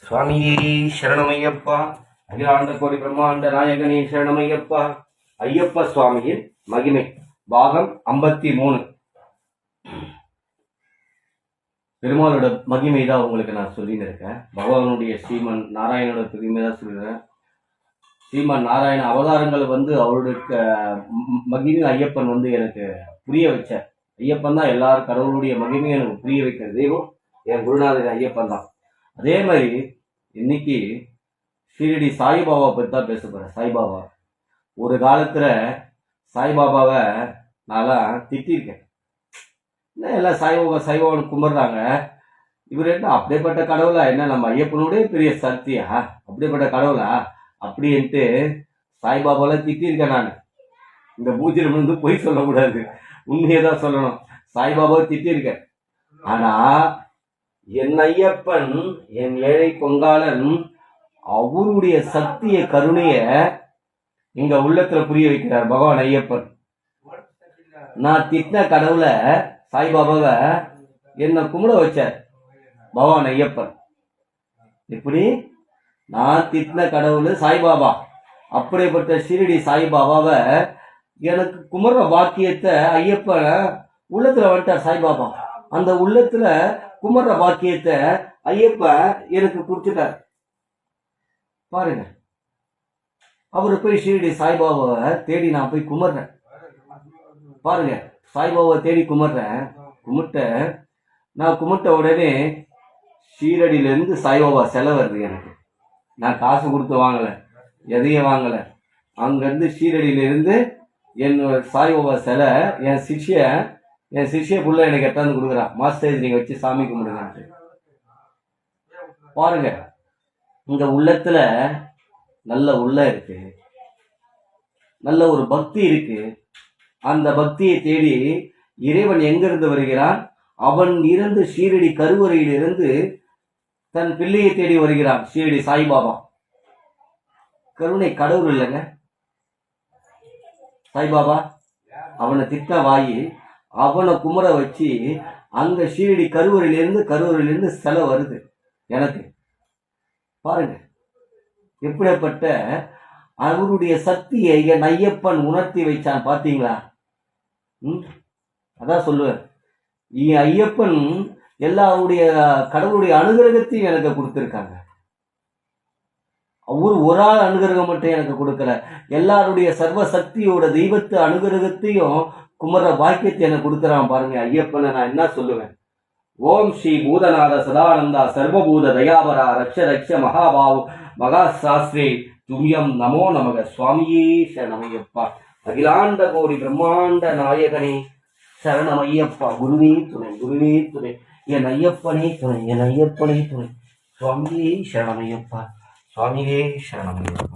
சுவாமியே சரணமையப்பா. அகிலாண்ட கோடி பிரம்மாண்ட நாயகனே சரணமையப்பா. ஐயப்ப சுவாமியின் மகிமை பாகம் 53. பெருமாளோட மகிமை தான் உங்களுக்கு நான் சொல்லின்னு இருக்கேன். பகவானுடைய ஸ்ரீமன் நாராயணோட பெருமை தான் சொல்லிடுறேன். ஸ்ரீமன் நாராயண அவதாரங்கள் அவருடைய மகிமை ஐயப்பன் எனக்கு புரிய வச்சார். ஐயப்பன் தான் எல்லாரும் கடவுளுடைய மகிமையை எனக்கு புரிய வைக்கிற தெய்வம் என் குருநாதர் ஐயப்பன் தான். அதே மாதிரி இன்னைக்கு ஷீரடி சாய்பாபா பற்றி தான் பேச போகிறேன். சாய்பாபா ஒரு காலத்தில் சாய்பாபாவை நான்லாம் திட்டிருக்கேன். என்ன எல்லாம் சாய்பாபான்னு கும்பிட்றாங்க, இவர் என்ன அப்படிப்பட்ட கடவுளா, என்ன நம்ம ஐயப்பனுடைய பெரிய சக்தியா, அப்படிப்பட்ட கடவுளா அப்படின்ட்டு சாய்பாபாலாம் திட்டிருக்கேன். நான் இந்த பூஜையில் பொய் சொல்லக்கூடாது, உண்மையை தான் சொல்லணும். சாய்பாபாவை திட்டிருக்கேன். ஆனால் என் ஐயப்பன், என் ஏழை பொங்காலன், அவருடைய சக்திய கருணைய எங்க உள்ளத்துல புரிய வைக்கிறார் பகவான் ஐயப்பன். நான் திட்டின கடவுளை சாய்பாபாவை என்ன கும்பிட வச்சார் பகவான் ஐயப்பன். எப்படி? நான் திட்டின கடவுள் சாய்பாபா, அப்படிப்பட்ட ஷீரடி சாய்பாபாவை எனக்கு கும்பிட்ற பாக்கியத்தை ஐயப்பன் உள்ளத்துல வந்துட்டார் சாய்பாபா. அந்த உள்ளத்துல கும்பிட்ற பாக்கியத்தை ஐயப்ப எனக்கு கொடுத்துட்டார் பாருங்க. அவரு போய் ஷீரடி சாய்பாபாவை தேடி நான் போய் கும்பிட்றேன் பாருங்க. சாய்பாபாவை தேடி கும்பிட்ட உடனே ஷீரடியிலேருந்து சாய்பாபா செலவு வருது எனக்கு. நான் காசு கொடுத்து வாங்கலை, எதையும் வாங்கலை. அங்கேருந்து ஷீரடியிலேருந்து என்னோட சாய்பாபா சிலை என் சிஷ்ய புள்ள எனக்கு எட்டாந்து கொடுக்குறான். மாஸ்டர் நீங்க வச்சு சாமி கும்பிடுங்க பாருங்க. இந்த உள்ளத்துல நல்ல உள்ள இருக்கு, நல்ல ஒரு பக்தி இருக்கு. அந்த பக்தியை தேடி இறைவன் எங்கிருந்து வருகிறான்? அவன் இருந்து ஷீரடி கருவறையிலிருந்து தன் பிள்ளையை தேடி வருகிறான் ஷீரடி சாய்பாபா. கருணை கடவுள் இல்லைங்க சாய்பாபா. அவனை திட்ட வாயி அவனை கும்பிட வச்சு அங்க ஷீரடி கருவறையிலிருந்து செலை வருது எனக்கு பாருங்க. எப்படிப்பட்ட அவருடைய சக்தியை என் ஐயப்பன் உணர்த்தி வைச்சான் பார்த்தீங்களா? அதான் சொல்லுவேன், என் ஐயப்பன் எல்லாருடைய கடவுளுடைய அனுகிரகத்தையும் எனக்கு கொடுத்திருக்காங்க. ஒரு ஆள் அனுகிரகம் மட்டும் எனக்கு கொடுக்கல, எல்லாருடைய சர்வ சக்தியோட தெய்வத்து அனுகிரகத்தையும் குமர பாக்கியத்தை எனக்கு கொடுக்குறான் பாருங்க ஐயப்பனை. நான் என்ன சொல்லுவேன்? ஓம் ஸ்ரீ பூதநாத சதானந்தா சர்வபூத தயாபரா ரக்ஷ ரக்ஷ மகாபாவு மகா சாஸ்திரி துல்யம் நமோ நமக. சுவாமியே சரணமையப்பா. அகிலாண்ட கோடி பிரம்மாண்ட நாயகனே சரணமையப்பா. குருவே துணை, குருவே துணை, என் ஐயப்பனே துணை, என் ஐயப்பனே துணை. சுவாமியே சரணமையப்பா. சுவாமியே சரணமையப்பா.